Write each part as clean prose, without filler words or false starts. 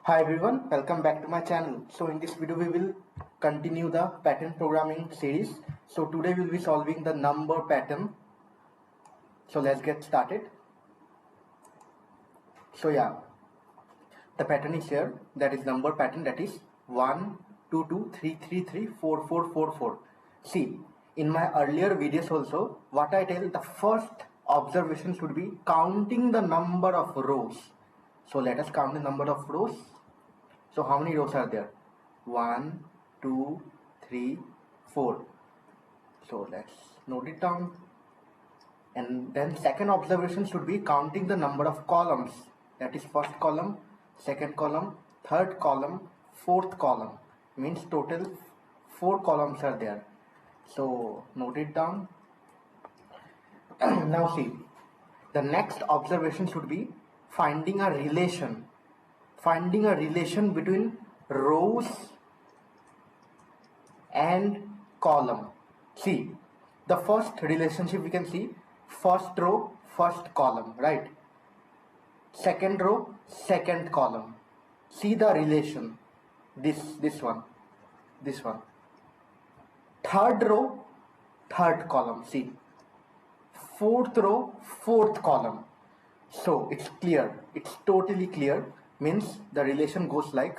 Hi everyone, welcome back to my channel. So in this video we will continue the pattern programming series. So today we'll be solving the number pattern. So let's get started. So yeah, the pattern is here, that is number pattern, that is 1 2 2 3 3 3 4 4 4 4. See, in my earlier videos also, what I tell, the first observation should be counting the number of rows. So let us count the number of rows. So how many rows are there? 1, 2, 3, 4. So let's note it down. And then second observation should be counting the number of columns. That is first column, second column, third column, fourth column. Means total 4 columns are there. So note it down. Now see, the next observation should be finding a relation. Finding a relation between rows and column. See, the first relationship we can see, first row, first column, right? Second row, second column. See the relation, this one. Third row, third column, see. Fourth row, fourth column. So it's clear, it's totally clear. Means the relation goes like,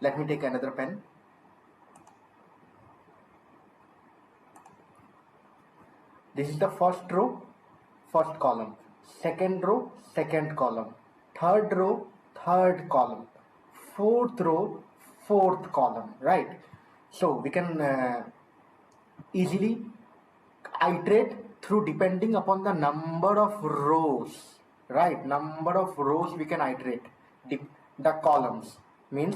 let me take another pen. This is the first row, first column, second row, second column, third row, third column, fourth row, fourth column, right? So we can easily iterate through depending upon the number of rows, right? Number of rows we can iterate. The columns means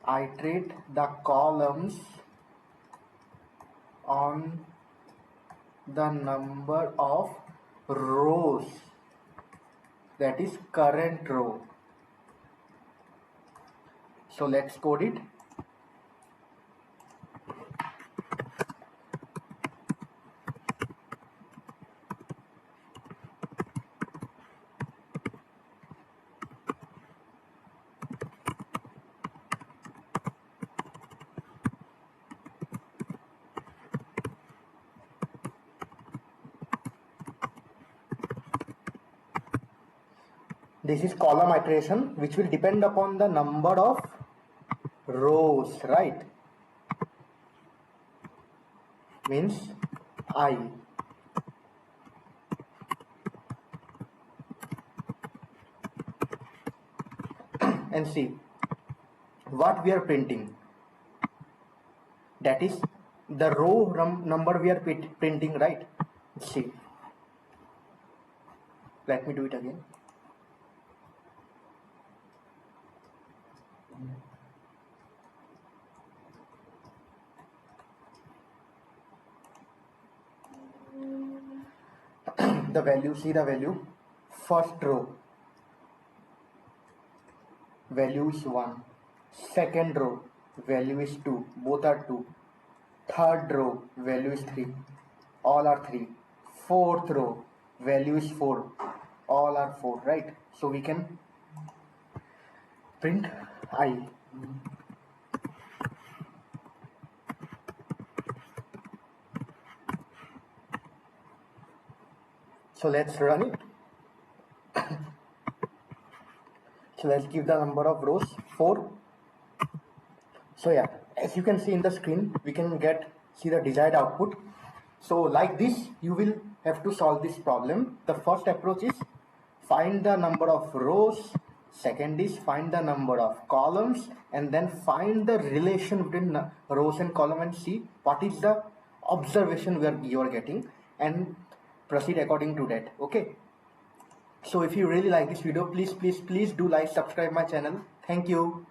iterate the columns on the number of rows, that is current row. So let's code it. This is column iteration, which will depend upon the number of rows, right? Means I. And see what we are printing, that is the row number we are printing, right? See, let me do it again. The value, see the value, first row value is 1, second row value is 2, both are 2, third row value is 3, all are 3, fourth row value is 4, all are 4, right? So we can print I. So let's run it. So let's give the number of rows 4. So yeah, as you can see in the screen, we can see the desired output. So like this, you will have to solve this problem. The first approach is find the number of rows. Second is find the number of columns, and then find the relation between rows and column and see what is the observation you are getting, and proceed according to that. Okay. So if you really like this video, please do like, subscribe my channel. Thank you.